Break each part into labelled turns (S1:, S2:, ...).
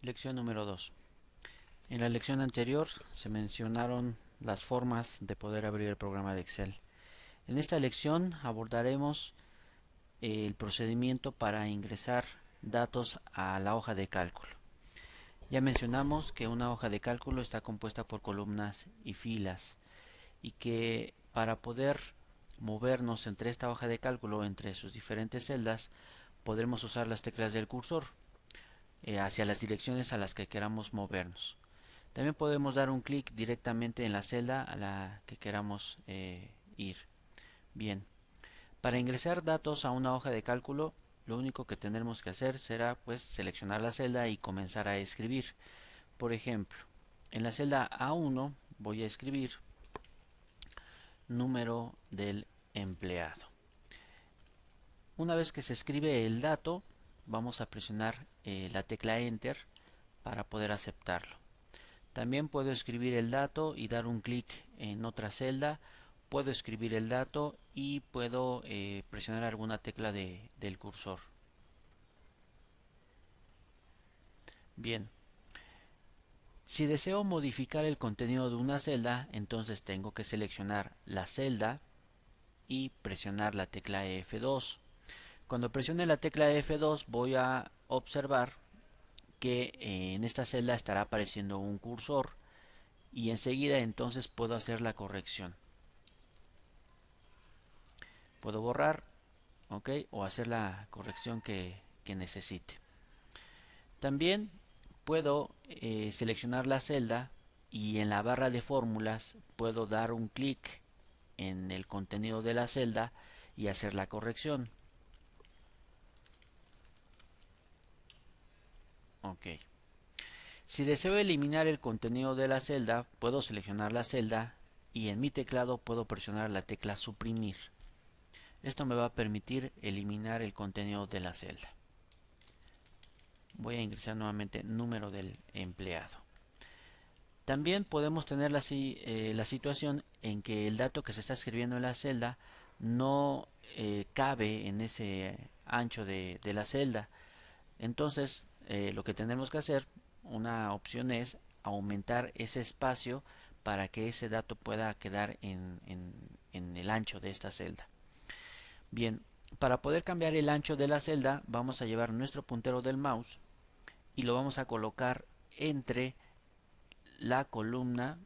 S1: Lección número 2. En la lección anterior se mencionaron las formas de poder abrir el programa de Excel. En esta lección abordaremos el procedimiento para ingresar datos a la hoja de cálculo. Ya mencionamos que una hoja de cálculo está compuesta por columnas y filas y que para poder movernos entre esta hoja de cálculo, entre sus diferentes celdas, podremos usar las teclas del cursor hacia las direcciones a las que queramos movernos. También podemos dar un clic directamente en la celda a la que queramos ir. Bien, para ingresar datos a una hoja de cálculo, lo único que tendremos que hacer será pues seleccionar la celda y comenzar a escribir. Por ejemplo, en la celda A1 voy a escribir número del empleado. Una vez que se escribe el dato, vamos a presionar la tecla Enter para poder aceptarlo. También puedo escribir el dato y dar un clic en otra celda. Puedo escribir el dato y puedo presionar alguna tecla del cursor. Bien, si deseo modificar el contenido de una celda, entonces tengo que seleccionar la celda y presionar la tecla F2. Cuando presione la tecla F2 voy a observar que en esta celda estará apareciendo un cursor y enseguida entonces puedo hacer la corrección. Puedo borrar, ¿ok? O hacer la corrección que necesite. También puedo seleccionar la celda y en la barra de fórmulas puedo dar un clic en el contenido de la celda y hacer la corrección. Ok. Si deseo eliminar el contenido de la celda, puedo seleccionar la celda y en mi teclado puedo presionar la tecla suprimir. Esto me va a permitir eliminar el contenido de la celda. Voy a ingresar nuevamente número del empleado. También podemos tener la situación en que el dato que se está escribiendo en la celda no cabe en ese ancho de la celda. Entonces, lo que tenemos que hacer, una opción es aumentar ese espacio para que ese dato pueda quedar en el ancho de esta celda. Bien, para poder cambiar el ancho de la celda, vamos a llevar nuestro puntero del mouse y lo vamos a colocar entre la columna,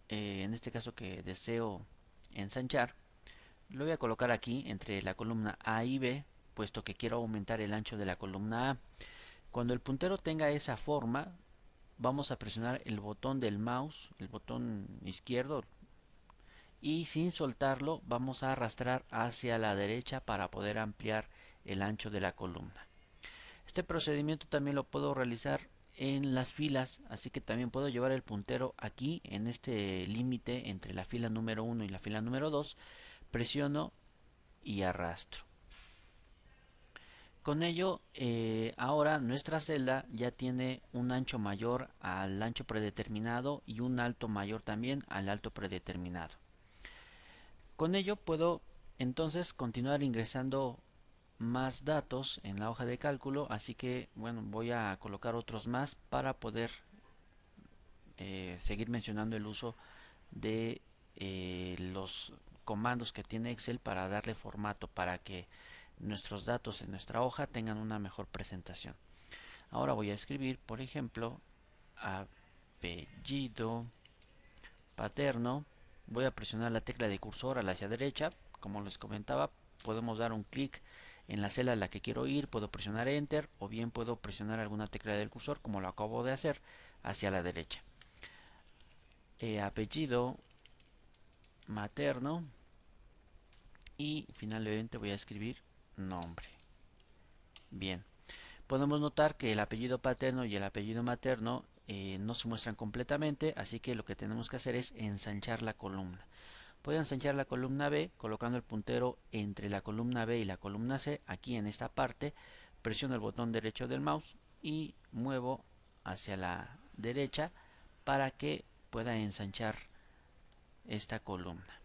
S1: en este caso que deseo ensanchar, lo voy a colocar aquí entre la columna A y B, puesto que quiero aumentar el ancho de la columna A. Cuando el puntero tenga esa forma, vamos a presionar el botón del mouse, el botón izquierdo, y sin soltarlo vamos a arrastrar hacia la derecha para poder ampliar el ancho de la columna. Este procedimiento también lo puedo realizar en las filas, así que también puedo llevar el puntero aquí en este límite entre la fila número 1 y la fila número 2, presiono y arrastro. Con ello, ahora nuestra celda ya tiene un ancho mayor al ancho predeterminado y un alto mayor también al alto predeterminado. Con ello puedo entonces continuar ingresando más datos en la hoja de cálculo, así que bueno, voy a colocar otros más para poder seguir mencionando el uso de los comandos que tiene Excel para darle formato para que nuestros datos en nuestra hoja tengan una mejor presentación. Ahora voy a escribir, por ejemplo, apellido paterno. Voy a presionar la tecla de cursor a la hacia derecha. Como les comentaba, podemos dar un clic en la celda a la que quiero ir, puedo presionar Enter o bien puedo presionar alguna tecla del cursor, como lo acabo de hacer, hacia la derecha. Apellido materno y finalmente voy a escribir nombre. Bien, podemos notar que el apellido paterno y el apellido materno no se muestran completamente, así que lo que tenemos que hacer es ensanchar la columna. Voy a ensanchar la columna B colocando el puntero entre la columna B y la columna C, aquí en esta parte, presiono el botón derecho del mouse y muevo hacia la derecha para que pueda ensanchar esta columna.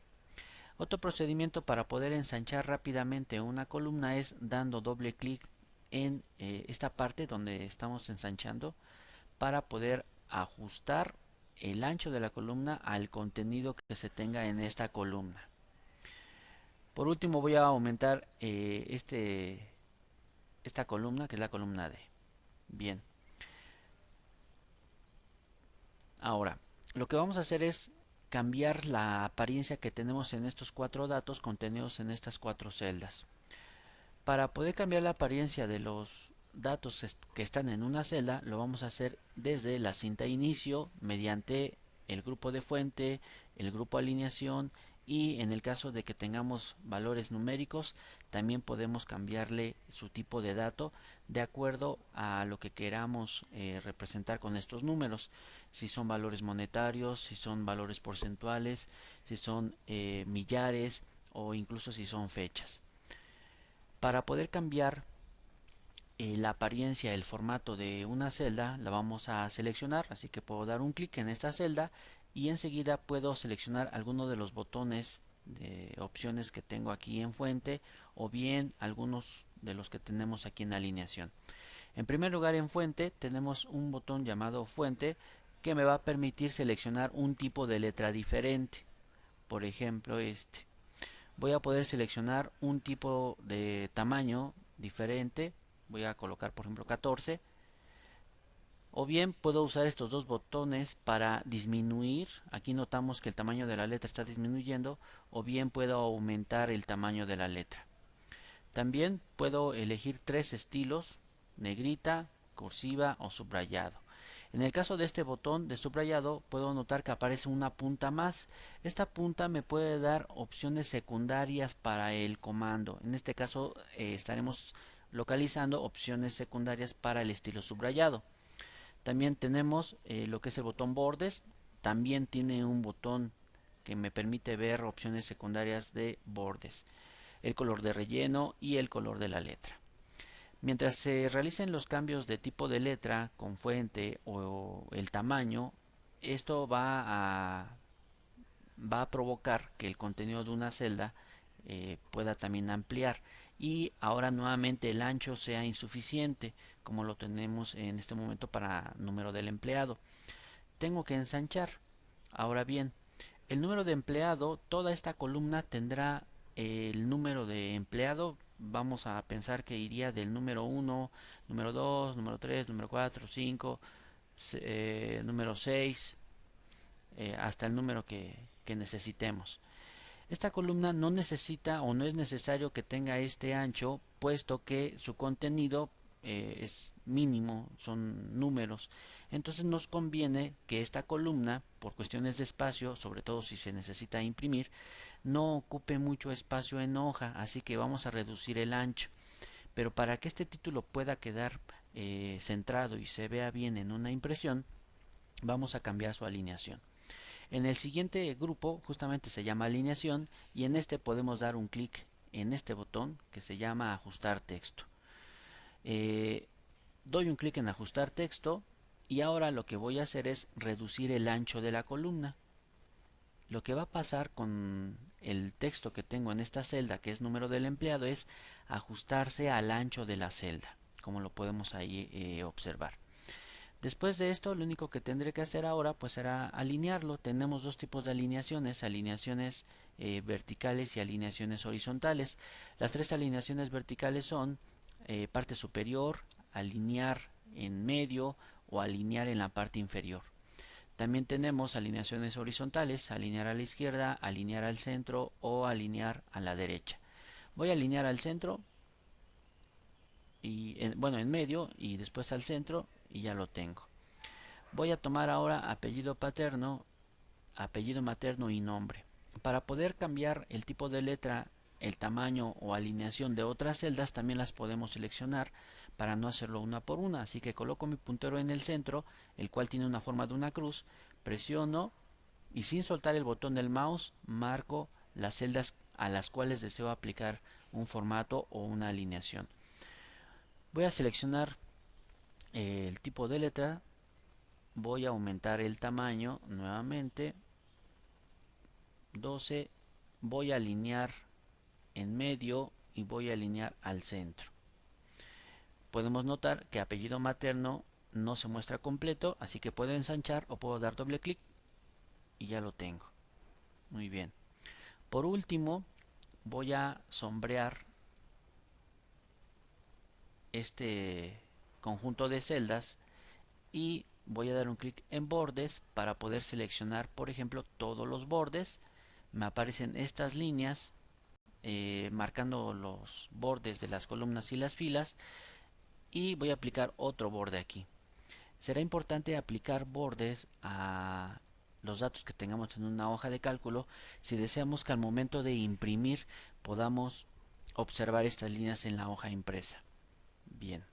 S1: Otro procedimiento para poder ensanchar rápidamente una columna es dando doble clic en esta parte donde estamos ensanchando para poder ajustar el ancho de la columna al contenido que se tenga en esta columna. Por último voy a aumentar esta columna, que es la columna D. Bien, ahora lo que vamos a hacer es cambiar la apariencia que tenemos en estos cuatro datos contenidos en estas cuatro celdas. Para poder cambiar la apariencia de los datos que están en una celda, lo vamos a hacer desde la cinta inicio mediante el grupo de fuente, el grupo alineación, y en el caso de que tengamos valores numéricos también podemos cambiarle su tipo de dato de acuerdo a lo que queramos representar con estos números, si son valores monetarios, si son valores porcentuales, si son millares o incluso si son fechas. Para poder cambiar la apariencia, el formato de una celda, la vamos a seleccionar, así que puedo dar un clic en esta celda y enseguida puedo seleccionar alguno de los botones de opciones que tengo aquí en fuente o bien algunos de los que tenemos aquí en alineación. En primer lugar, en fuente tenemos un botón llamado fuente que me va a permitir seleccionar un tipo de letra diferente, por ejemplo este. Voy a poder seleccionar un tipo de tamaño diferente, voy a colocar por ejemplo 14, o bien puedo usar estos dos botones para disminuir, aquí notamos que el tamaño de la letra está disminuyendo, o bien puedo aumentar el tamaño de la letra. También puedo elegir tres estilos: negrita, cursiva o subrayado. En el caso de este botón de subrayado puedo notar que aparece una punta más. Esta punta me puede dar opciones secundarias para el comando. En este caso estaremos localizando opciones secundarias para el estilo subrayado. También tenemos lo que es el botón bordes. También tiene un botón que me permite ver opciones secundarias de bordes, el color de relleno y el color de la letra. Mientras se realicen los cambios de tipo de letra con fuente o el tamaño, esto va a provocar que el contenido de una celda pueda también ampliar y ahora nuevamente el ancho sea insuficiente como lo tenemos en este momento para número del empleado. Tengo que ensanchar. Ahora bien, el número de empleado, toda esta columna tendrá el número de empleado. Vamos a pensar que iría del número 1, número 2, número 3, número 4, 5, número 6, hasta el número que necesitemos. Esta columna no necesita o no es necesario que tenga este ancho, puesto que su contenido es mínimo, son números. Entonces nos conviene que esta columna, por cuestiones de espacio, sobre todo si se necesita imprimir, no ocupe mucho espacio en hoja, así que vamos a reducir el ancho. Pero para que este título pueda quedar centrado y se vea bien en una impresión, vamos a cambiar su alineación. En el siguiente grupo justamente se llama alineación y en este podemos dar un clic en este botón que se llama ajustar texto. Doy un clic en ajustar texto y ahora lo que voy a hacer es reducir el ancho de la columna. Lo que va a pasar con el texto que tengo en esta celda, que es número del empleado, es ajustarse al ancho de la celda, como lo podemos ahí observar. Después de esto, lo único que tendré que hacer ahora pues será alinearlo. Tenemos dos tipos de alineaciones: alineaciones verticales y alineaciones horizontales. Las tres alineaciones verticales son parte superior, alinear en medio o alinear en la parte inferior. También tenemos alineaciones horizontales: alinear a la izquierda, alinear al centro o alinear a la derecha. Voy a alinear al centro y bueno, en medio y después al centro y ya lo tengo. Voy a tomar ahora apellido paterno, apellido materno y nombre. Para poder cambiar el tipo de letra, el tamaño o alineación de otras celdas también las podemos seleccionar para no hacerlo una por una. Así que coloco mi puntero en el centro, el cual tiene una forma de una cruz, presiono y sin soltar el botón del mouse marco las celdas a las cuales deseo aplicar un formato o una alineación. Voy a seleccionar el tipo de letra, voy a aumentar el tamaño nuevamente 12, voy a alinear en medio y voy a alinear al centro. podemos notar que apellido materno no se muestra completo, así que puedo ensanchar o puedo dar doble clic y ya lo tengo. Muy bien. Por último, voy a sombrear este conjunto de celdas y voy a dar un clic en bordes para poder seleccionar, por ejemplo, todos los bordes. Me aparecen estas líneas marcando los bordes de las columnas y las filas, y voy a aplicar otro borde aquí. Será importante aplicar bordes a los datos que tengamos en una hoja de cálculo si deseamos que al momento de imprimir podamos observar estas líneas en la hoja impresa. Bien.